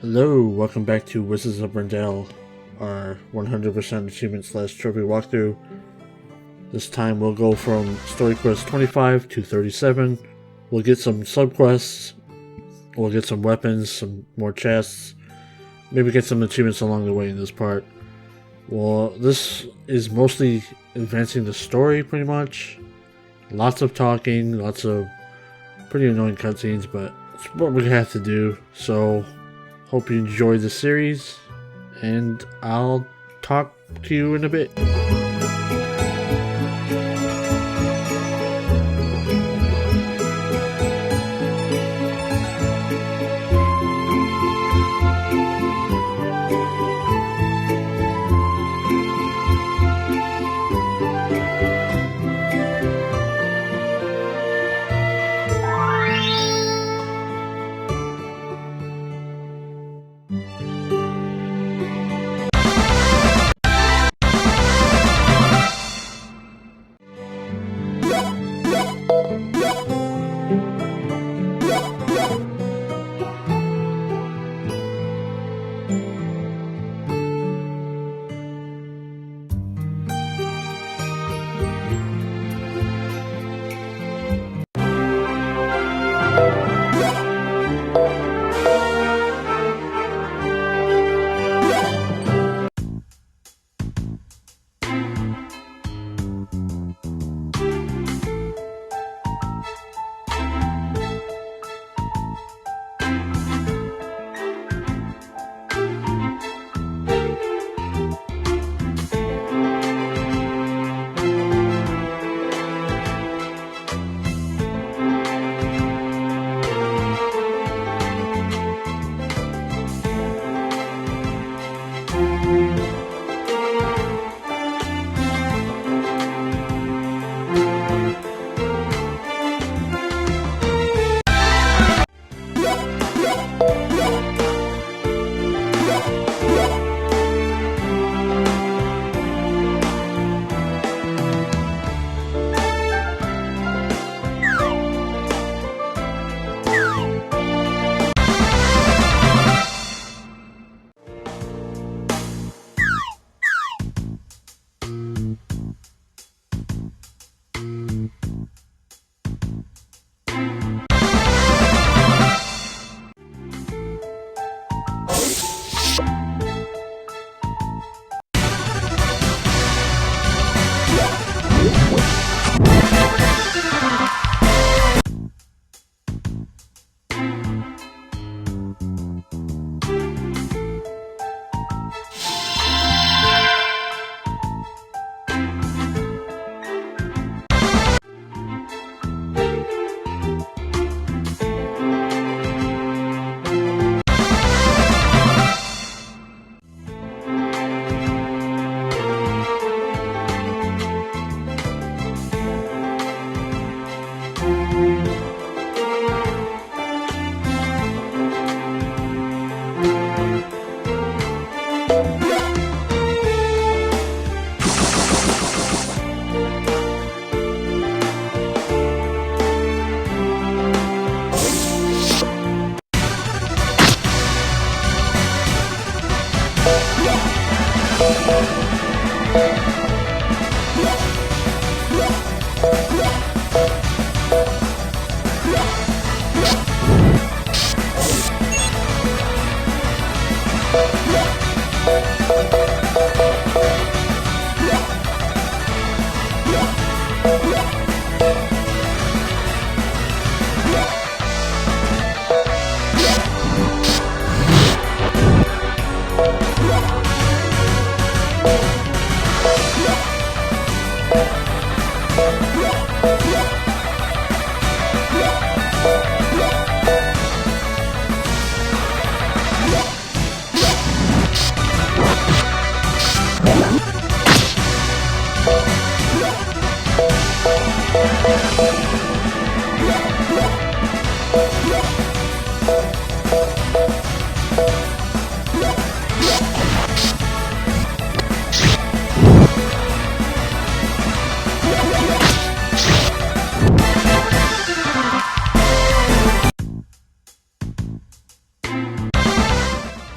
Hello, welcome back to Wizards of Brandel, our 100% achievement / trophy walkthrough. This time we'll go from story quest 25 to 37. We'll get some subquests, we'll get some weapons, some more chests, maybe get some achievements along the way in this part. Well, this is mostly advancing the story pretty much. Lots of talking, lots of pretty annoying cutscenes, but it's what we have to do, so hope you enjoy the series, and I'll talk to you in a bit.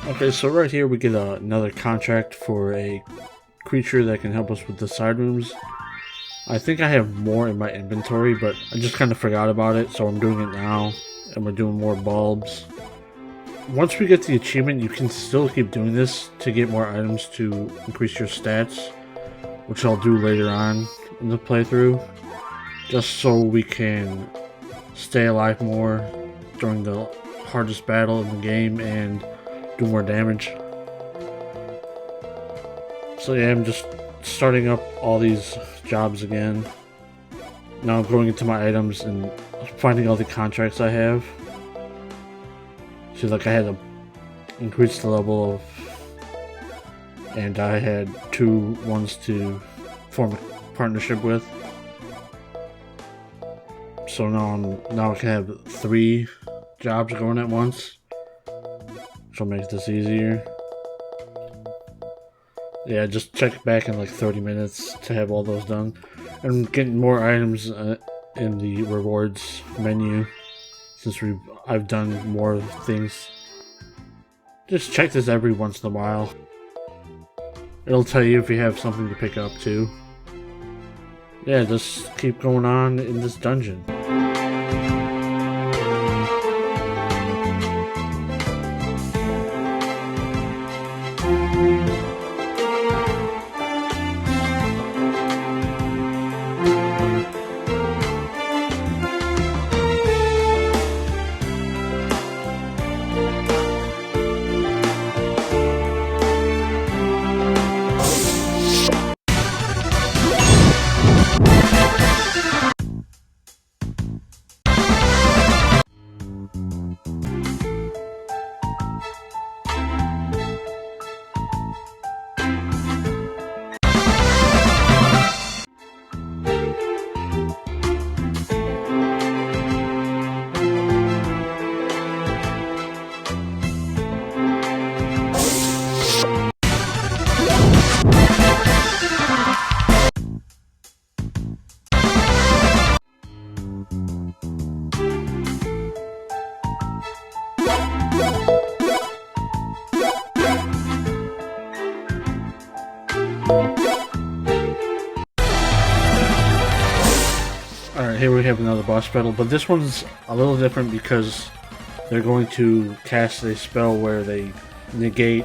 Okay, so right here we get another contract for a creature that can help us with the side rooms. I think I have more in my inventory, but I just kind of forgot about it, so I'm doing it now, and we're doing more bulbs. Once we get the achievement, you can still keep doing this to get more items to increase your stats, which I'll do later on in the playthrough, just so we can stay alive more during the hardest battle in the game and do more damage. So yeah, I'm just starting up all these jobs again. Now I'm going into my items and finding all the contracts I have. See, like I had to increase the level of, and I had 2 ones to form a partnership with. So now I can have 3 jobs going at once, which will make this easier. Yeah, just check back in like 30 minutes to have all those done. And getting more items in the rewards menu, since I've done more things. Just check this every once in a while. It'll tell you if you have something to pick up too. Yeah, just keep going on in this dungeon. Alright, here we have another boss battle, but this one's a little different because they're going to cast a spell where they negate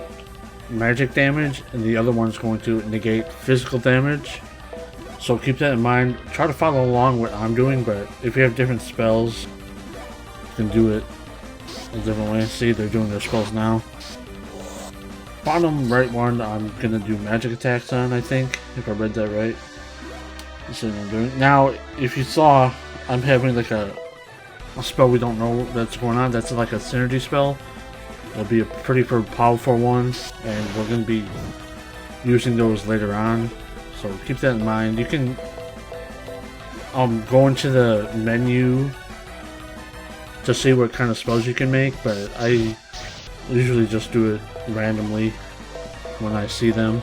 magic damage, and the other one's going to negate physical damage. So keep that in mind. Try to follow along what I'm doing, but if you have different spells, you can do it a different way. See, they're doing their spells now. Bottom right one, I'm gonna do magic attacks on, I think, if I read that right. That's what I'm doing. Now, if you saw, I'm having like a spell we don't know that's going on. That's like a synergy spell. It'll be a pretty powerful one, and we're going to be using those later on. So keep that in mind. You can go into the menu to see what kind of spells you can make, but I usually just do it randomly when I see them.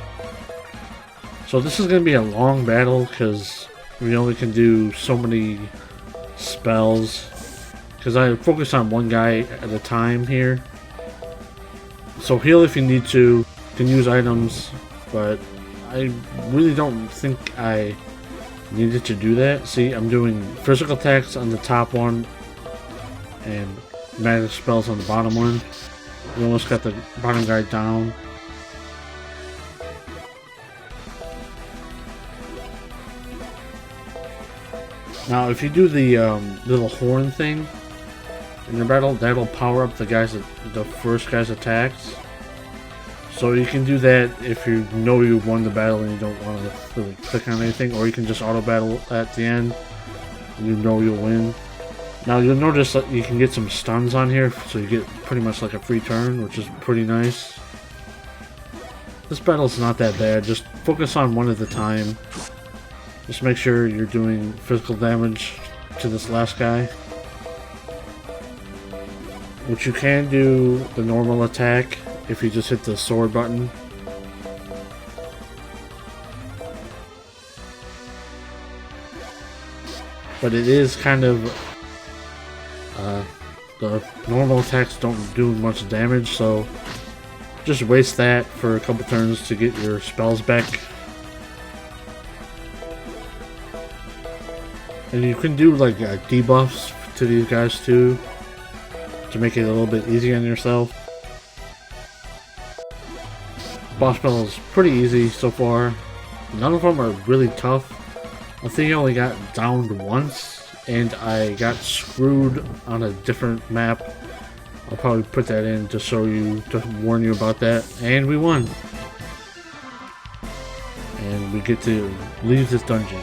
So this is going to be a long battle because we only can do so many spells, because I focus on one guy at a time here. So heal if you need to, you can use items, but I really don't think I needed to do that. See, I'm doing physical attacks on the top one and magic spells on the bottom one. We almost got the bottom guy down. Now, if you do the little horn thing in your battle, that'll power up the first guy's attacks. So you can do that if you know you won the battle and you don't want to really click on anything, or you can just auto battle at the end and you know you'll win. Now you'll notice that you can get some stuns on here, so you get pretty much like a free turn, which is pretty nice. This battle's not that bad, just focus on one at a time. Just make sure you're doing physical damage to this last guy. Which you can do the normal attack if you just hit the sword button. But it is kind of... the normal attacks don't do much damage, so just waste that for a couple turns to get your spells back. And you can do like debuffs to these guys too, to make it a little bit easier on yourself. Boss battle is pretty easy so far. None of them are really tough. I think I only got downed once, and I got screwed on a different map. I'll probably put that in to show you, to warn you about that. And we won. And we get to leave this dungeon.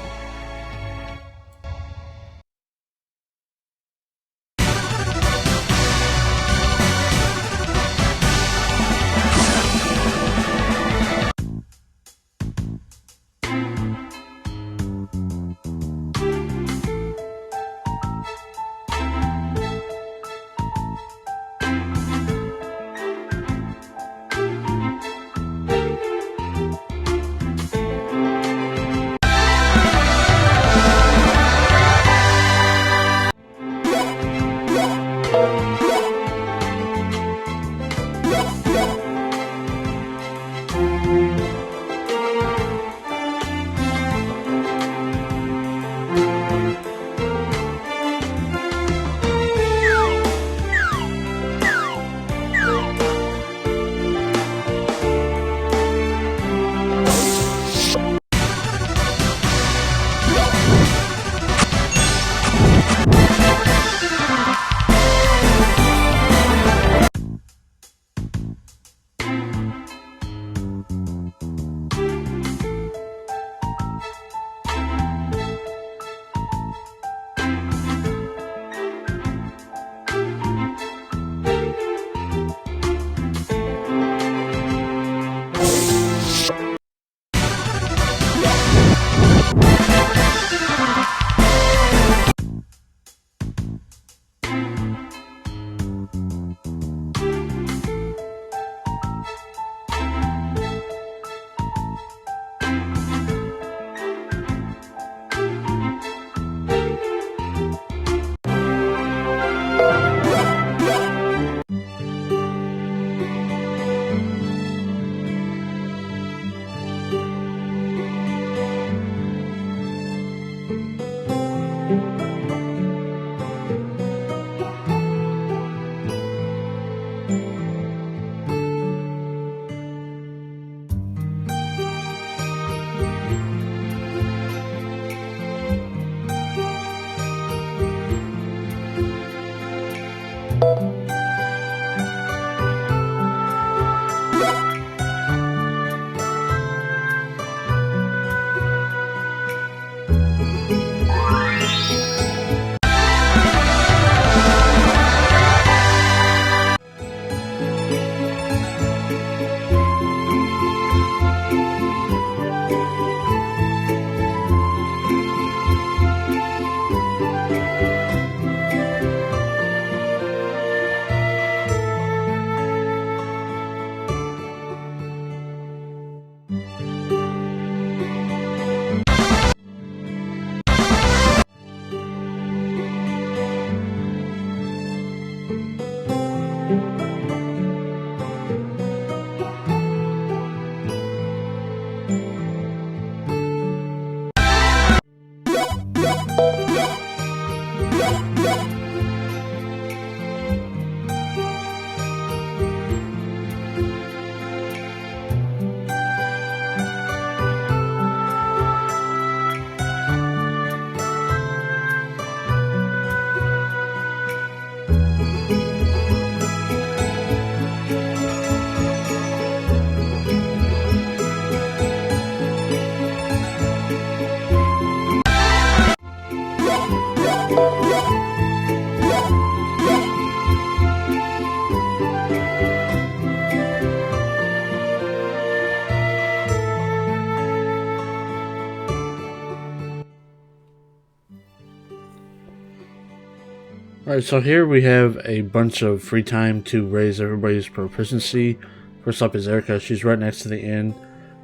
Alright, so here we have a bunch of free time to raise everybody's proficiency. First up is Erica, she's right next to the inn.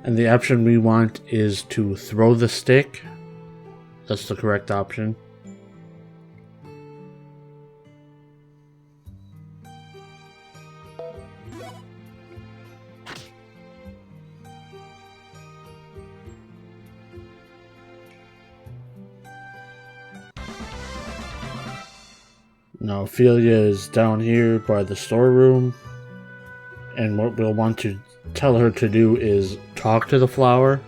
And the option we want is to throw the stick. That's the correct option. Now Ophelia is down here by the storeroom, and what we'll want to tell her to do is talk to the flower.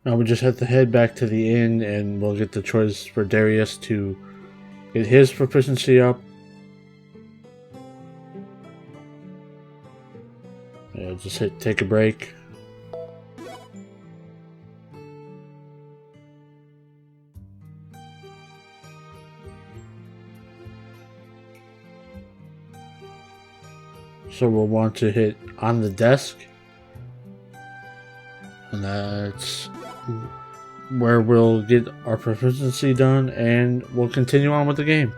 Now we just have to head back to the inn, and we'll get the choice for Darius to get his proficiency up. Yeah, just take a break. So we'll want to hit on the desk, and that's where we'll get our proficiency done, and we'll continue on with the game.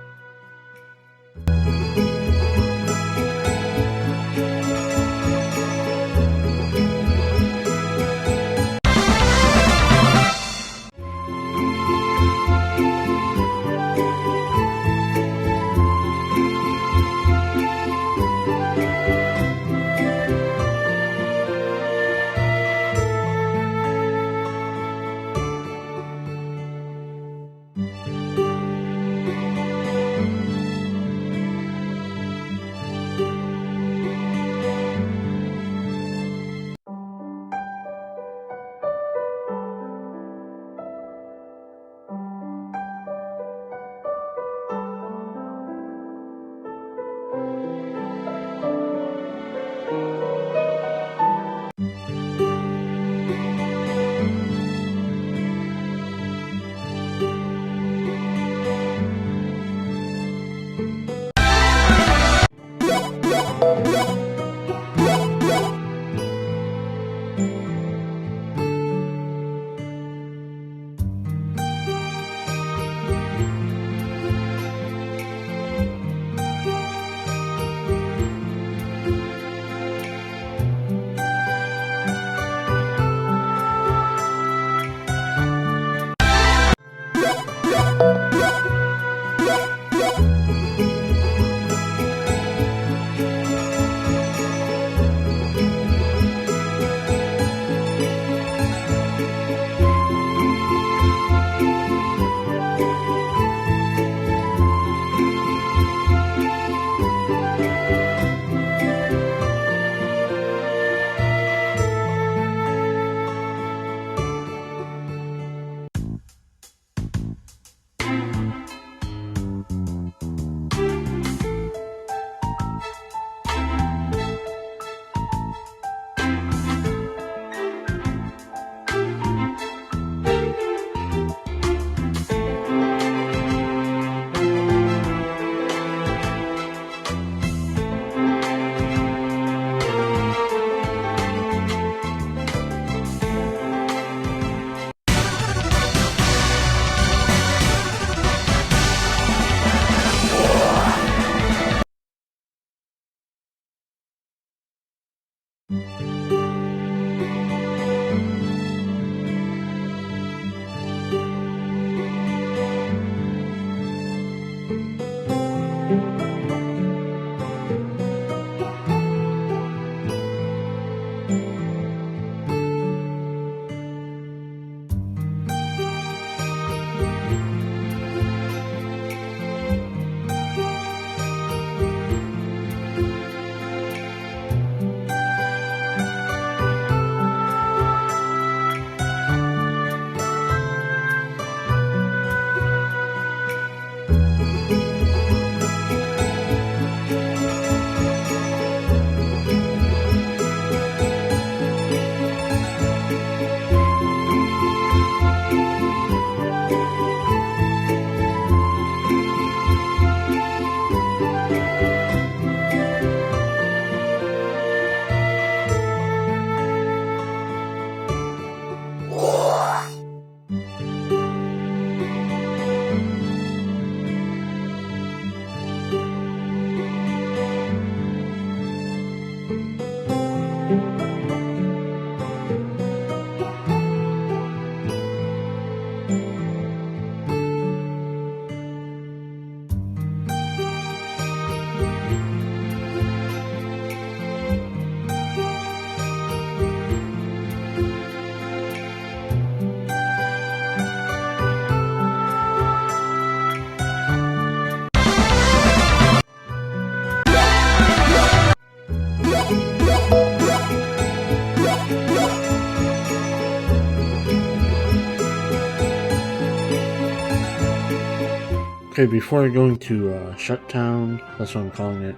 Okay, before going to Shutte Town, that's what I'm calling it.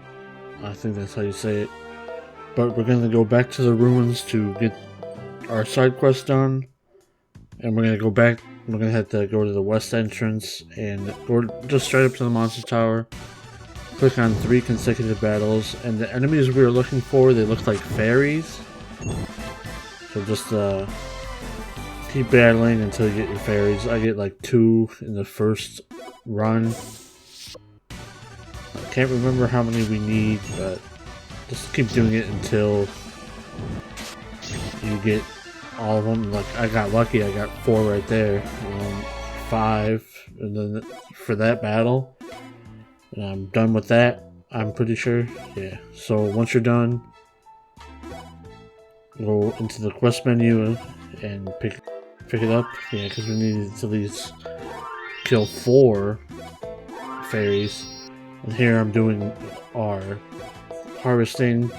I think that's how you say it. But we're gonna go back to the ruins to get our side quest done. And we're gonna go back. We're gonna have to go to the west entrance and go just straight up to the monster tower. Click on 3 consecutive battles, and the enemies we were looking for, they look like fairies. So just keep battling until you get your fairies. I get like 2 in the first run. I can't remember how many we need, but just keep doing it until you get all of them. Like, I got lucky, I got 4 right there, 5, and then for that battle, and I'm done with that, I'm pretty sure. Yeah, so once you're done, go into the quest menu and pick it up. Yeah, because we needed to at least kill 4 fairies, and here I'm doing our harvesting.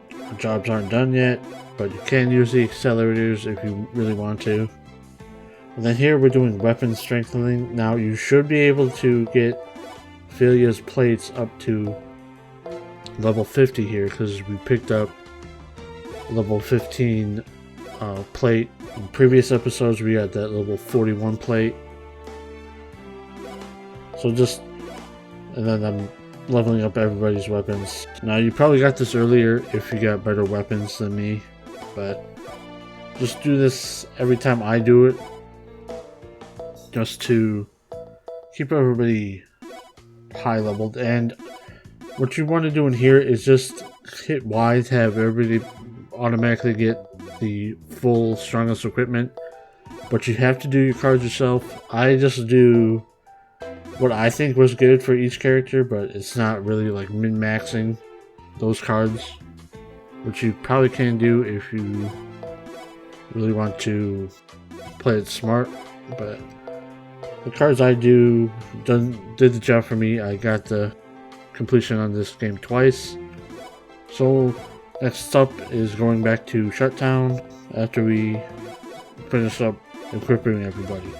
The jobs aren't done yet, but you can use the accelerators if you really want to. And then here we're doing weapon strengthening. Now you should be able to get Philia's plates up to level 50 here, because we picked up level 15 plate. In previous episodes we had that level 41 plate. So and then I'm leveling up everybody's weapons. Now you probably got this earlier if you got better weapons than me, but just do this every time I do it, just to keep everybody high leveled. And what you want to do in here is just hit Y to have everybody automatically get the full strongest equipment, but you have to do your cards yourself. I just do what I think was good for each character, but it's not really like min-maxing those cards, which you probably can do if you really want to play it smart. But the cards I do did the job for me. I got the completion on this game twice. So next up is going back to Shutte Town after we finish up equipping everybody.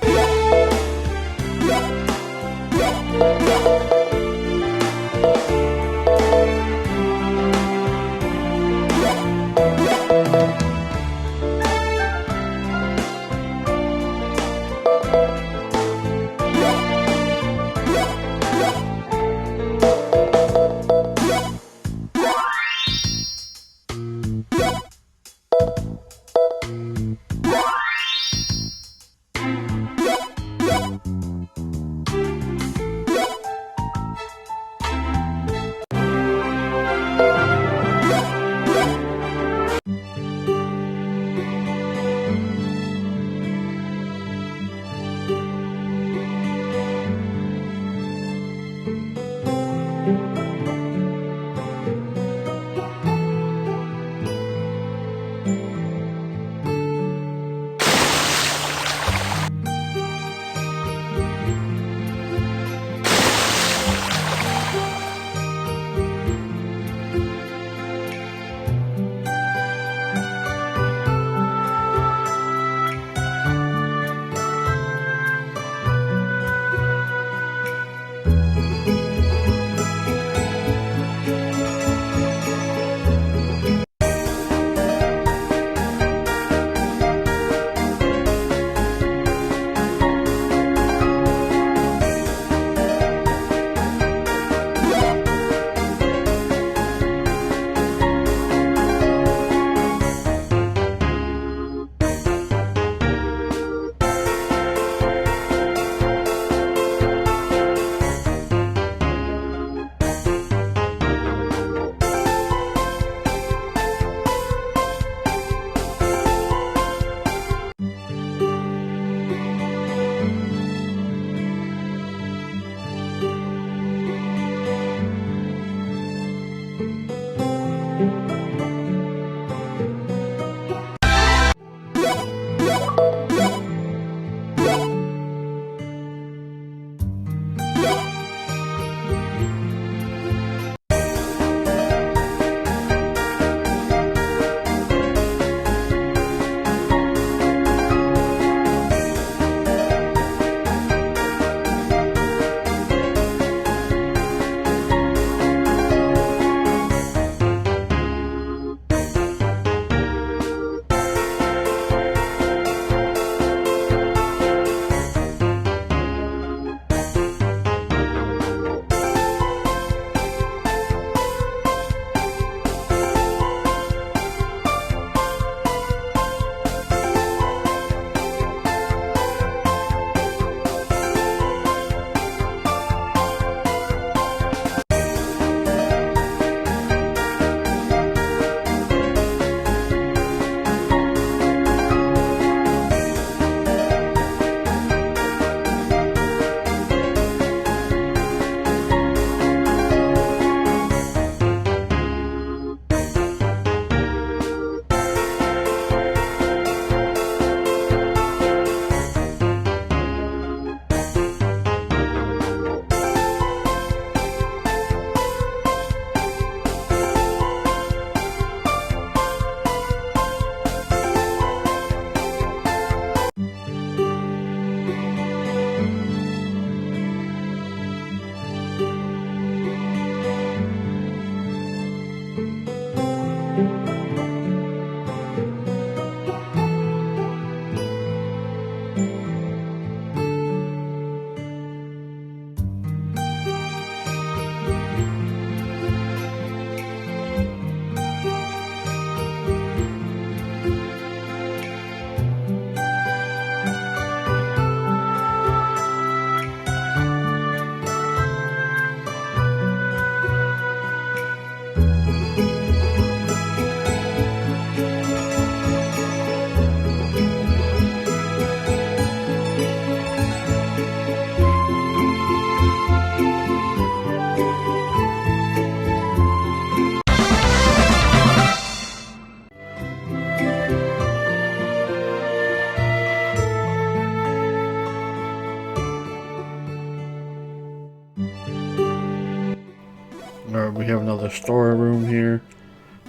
or we have another storeroom here.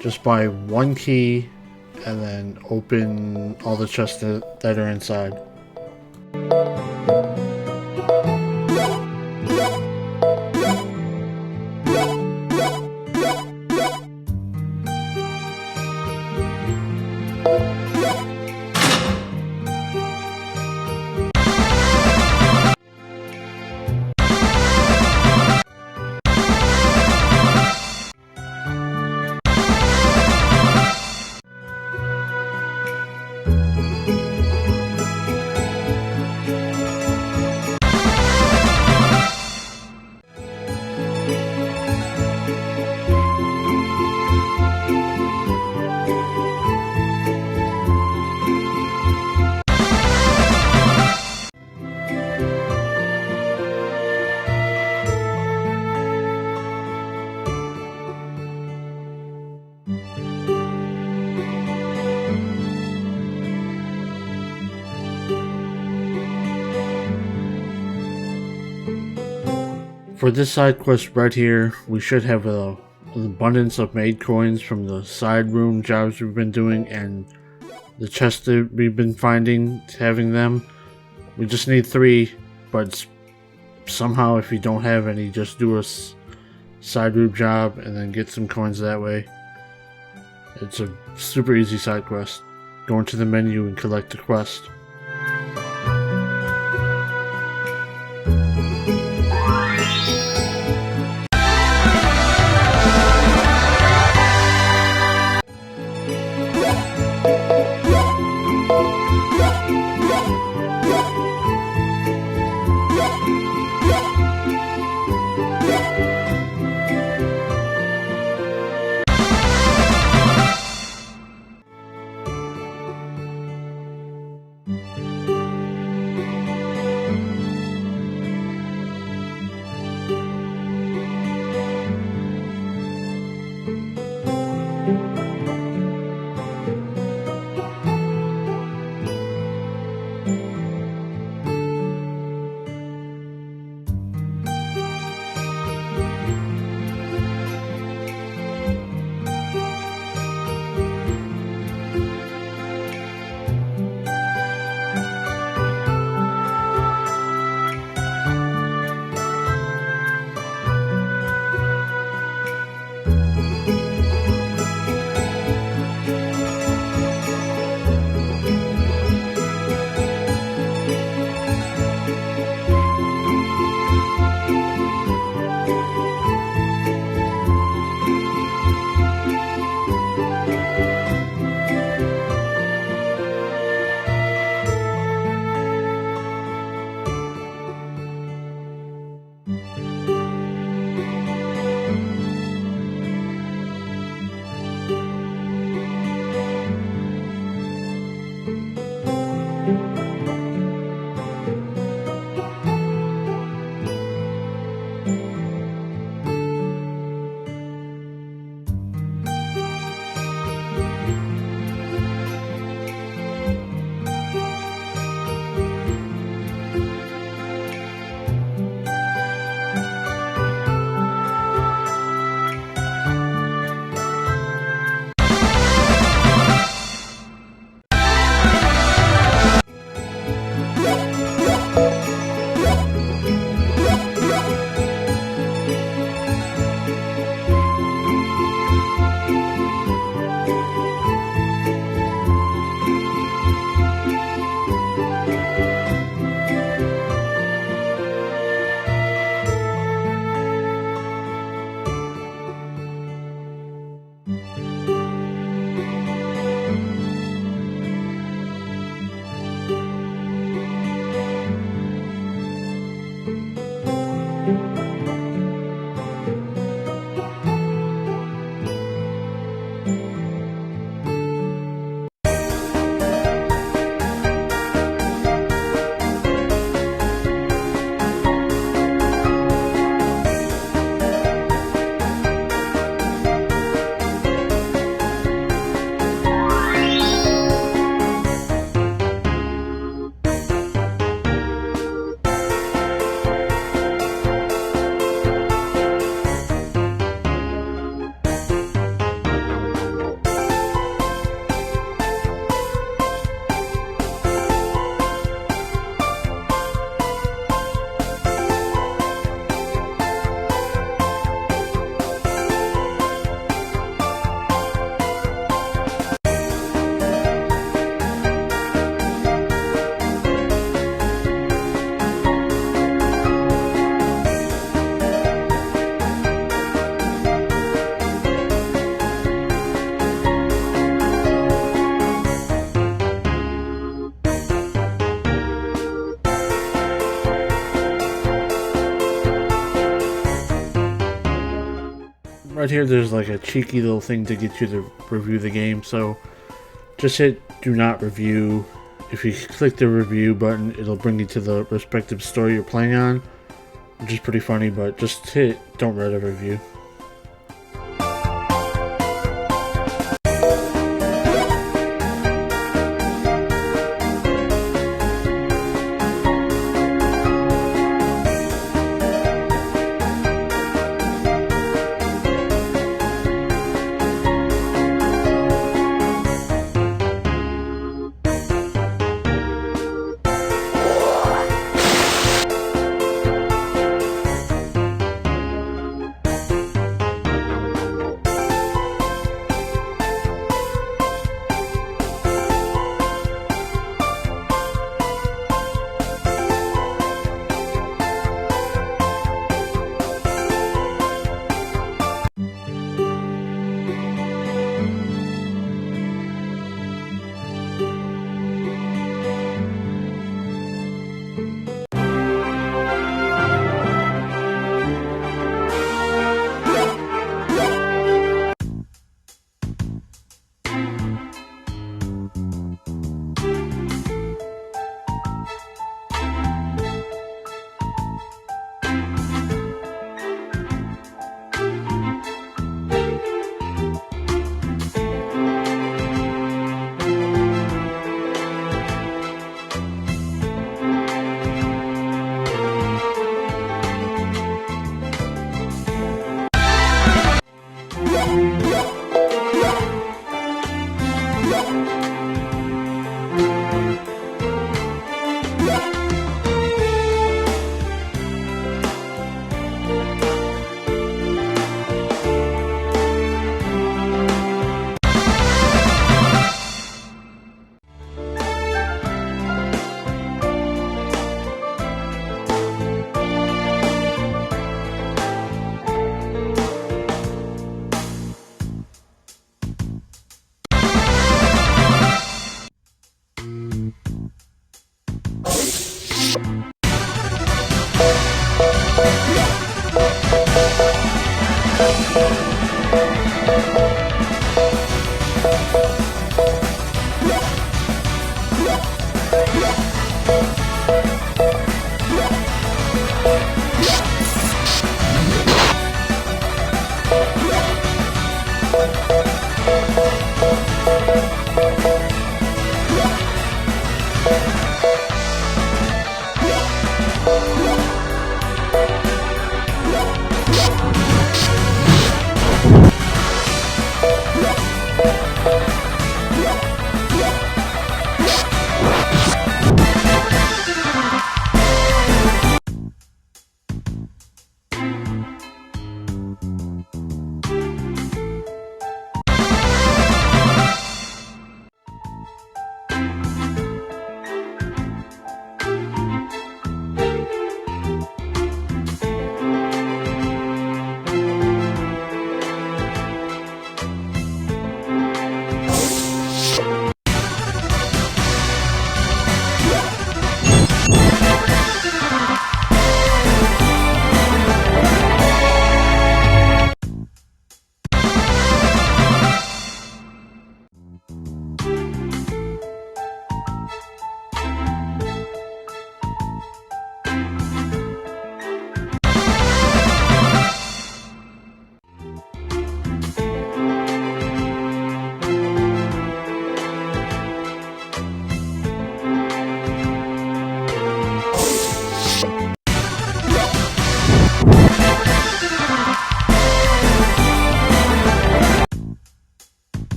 Just buy one key and then open all the chests that are inside. For this side quest right here, we should have an abundance of made coins from the side room jobs we've been doing and the chests that we've been finding, having them. We just need 3, but somehow if you don't have any, just do a side room job and then get some coins that way. It's a super easy side quest. Go into the menu and collect the quest. right here there's like a cheeky little thing to get you to review the game, so just hit do not review. If you click the review button, it'll bring you to the respective story you're playing on, which is pretty funny, but just hit don't read a review.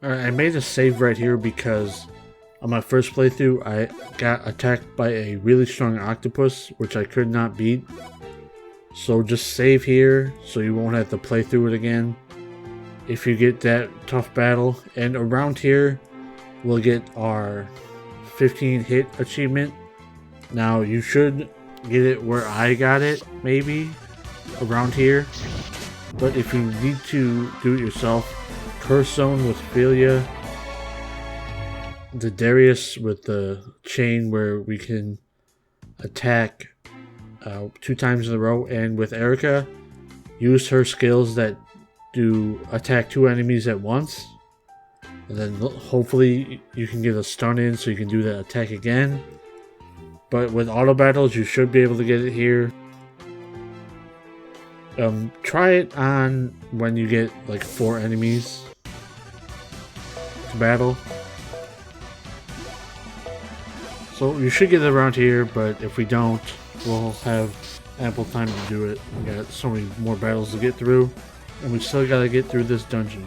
Alright, I made a save right here because On my first playthrough, I got attacked by a really strong octopus, which I could not beat. So just save here, so you won't have to play through it again if you get that tough battle. And around here, we'll get our 15 hit achievement. Now, you should get it where I got it, maybe, around here. But if you need to do it yourself, Curse Zone with Ophelia, the Darius with the chain where we can attack 2 times in a row, and with Erica, use her skills that do attack 2 enemies at once, and then hopefully you can get a stun in so you can do that attack again. But with auto battles, you should be able to get it here. Try it on when you get like 4 enemies to battle. So you should get it around here, but if we don't, we'll have ample time to do it. We got so many more battles to get through, and we still gotta get through this dungeon.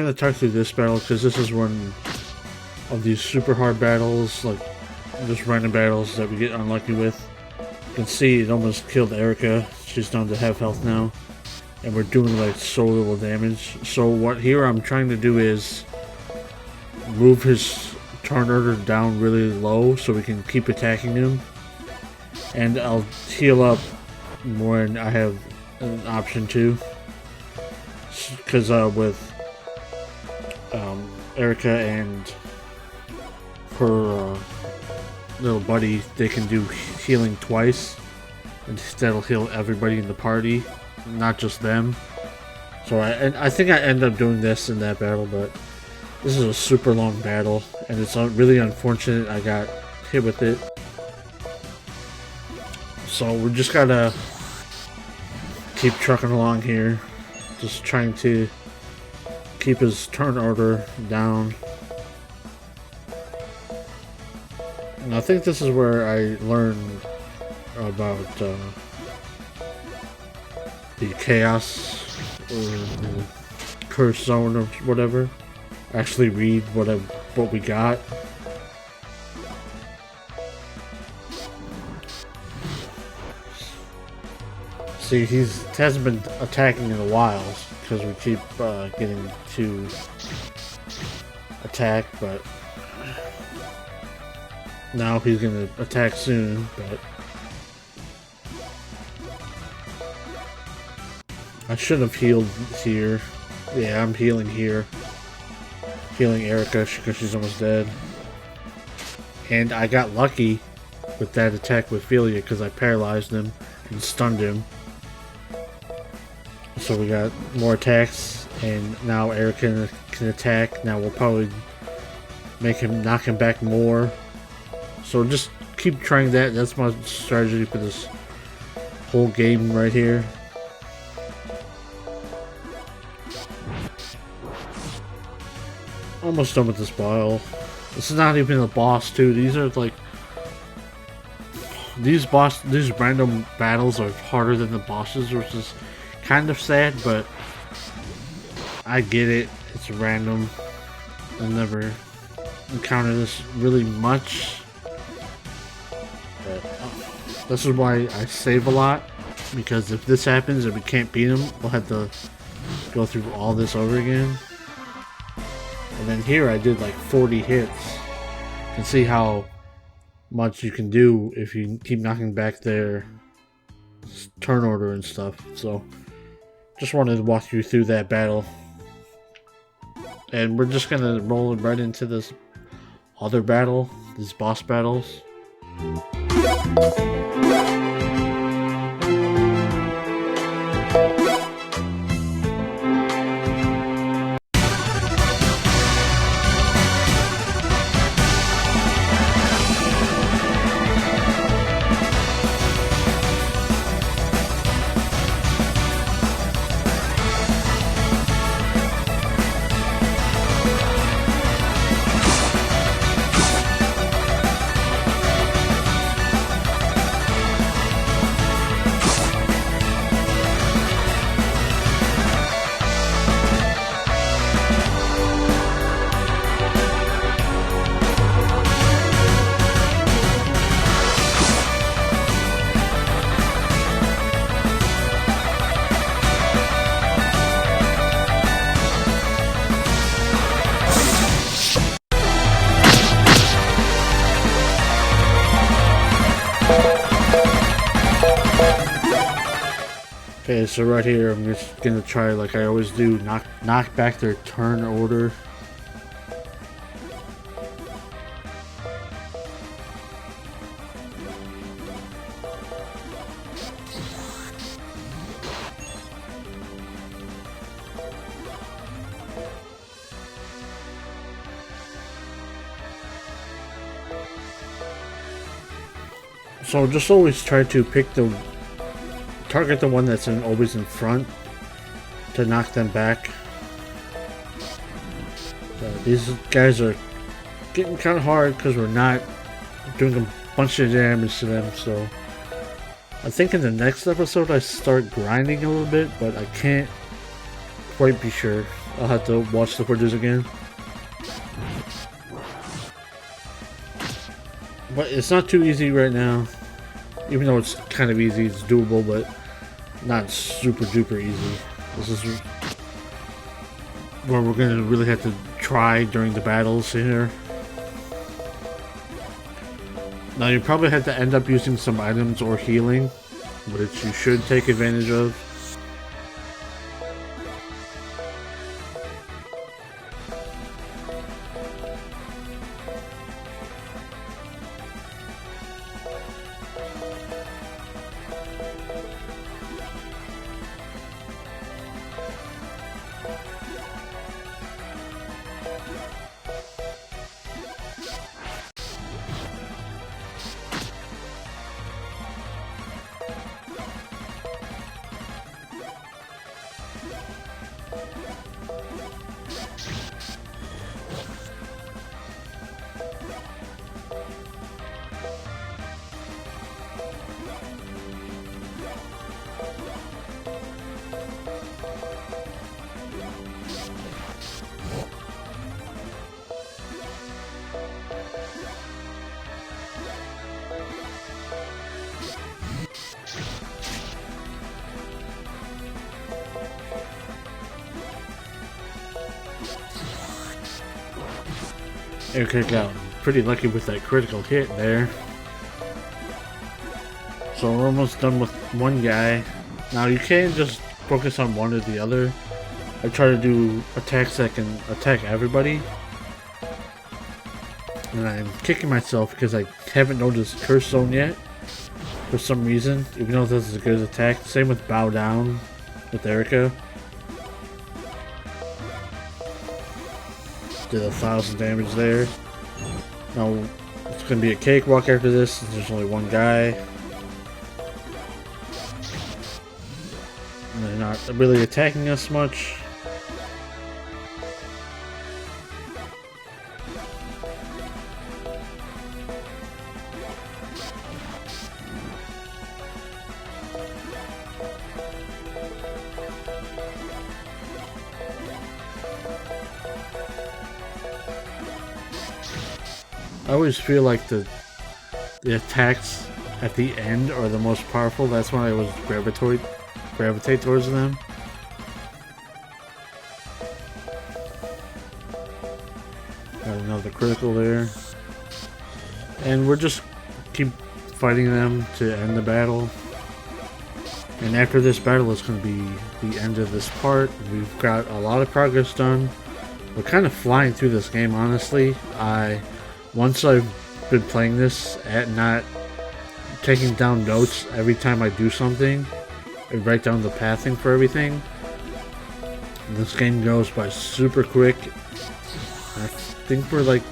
gonna talk through this battle because this is one of these super hard battles, like just random battles that we get unlucky with. You can see it almost killed Erica. She's down to half health now. and we're doing like so little damage. So what here I'm trying to do is move his turn order down really low so we can keep attacking him, and I'll heal up when I have an option to, because with Erica and her little buddy, they can do healing twice, and that'll heal everybody in the party, not just them. So I think I end up doing this in that battle, but this is a super long battle, and it's really unfortunate I got hit with it. So we just gotta keep trucking along here, just trying to keep his turn order down. And I think this is where I learned about the chaos or the curse zone or whatever. Actually read what we got. See, he hasn't been attacking in a while because we keep getting to attack, but now he's gonna attack soon. But I should have healed here. Yeah, I'm healing here. Healing Erica because she's almost dead. And I got lucky with that attack with Philia because I paralyzed him and stunned him. So we got more attacks, and now Erica can attack. Now we'll probably knock him back more. So just keep trying that. That's my strategy for this whole game right here. Almost done with this battle. This is not even a boss too. These are like these random battles are harder than the bosses, which is kind of sad, but I get it. It's random. I never encountered this really much. But this is why I save a lot, because if this happens and we can't beat him, we'll have to go through all this over again. And then here I did like 40 hits. You can see how much you can do if you keep knocking back their turn order and stuff. So just wanted to walk you through that battle. And we're just gonna roll right into this other battle, these boss battles. Okay, so right here I'm just gonna try, like I always do, knock back their turn order. So just always try to target the one that's always in front to knock them back. These guys are getting kind of hard because we're not doing a bunch of damage to them. So I think in the next episode I start grinding a little bit, but I can't quite be sure. I'll have to watch the footage again. But it's not too easy right now. Even though it's kind of easy, it's doable, but not super duper easy. This is where we're gonna really have to try during the battles here. Now you probably have to end up using some items or healing, which you should take advantage of. Okay, got pretty lucky with that critical hit there. So we're almost done with one guy. Now you can't just focus on one or the other. I try to do attacks that can attack everybody. And I'm kicking myself because I haven't noticed Curse Zone yet. For some reason, even though this is a good attack. Same with Bow Down with Erica. Did 1,000 damage there. Now it's gonna be a cakewalk after this since there's only one guy. And they're not really attacking us much. I always feel like the attacks at the end are the most powerful. That's when I always gravitate towards them. Got another critical there. And we're just keep fighting them to end the battle. And after this battle is going to be the end of this part. We've got a lot of progress done. We're kind of flying through this game, honestly. Once I've been playing this at not taking down notes every time I do something, I write down the pathing for everything. And this game goes by super quick. I think we're like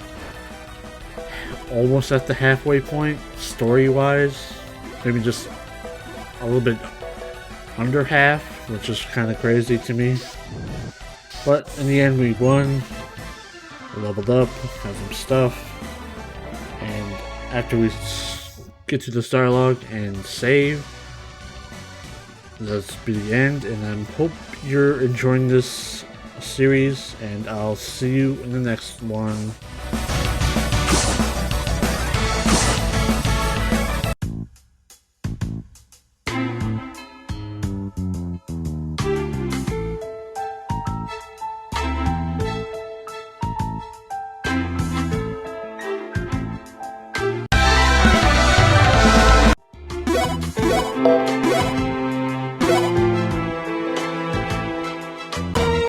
almost at the halfway point, story-wise. Maybe just a little bit under half, which is kind of crazy to me. But in the end, we won. We leveled up, got some stuff. And after we get to this dialogue and save, that's be the end. And I hope you're enjoying this series, and I'll see you in the next one.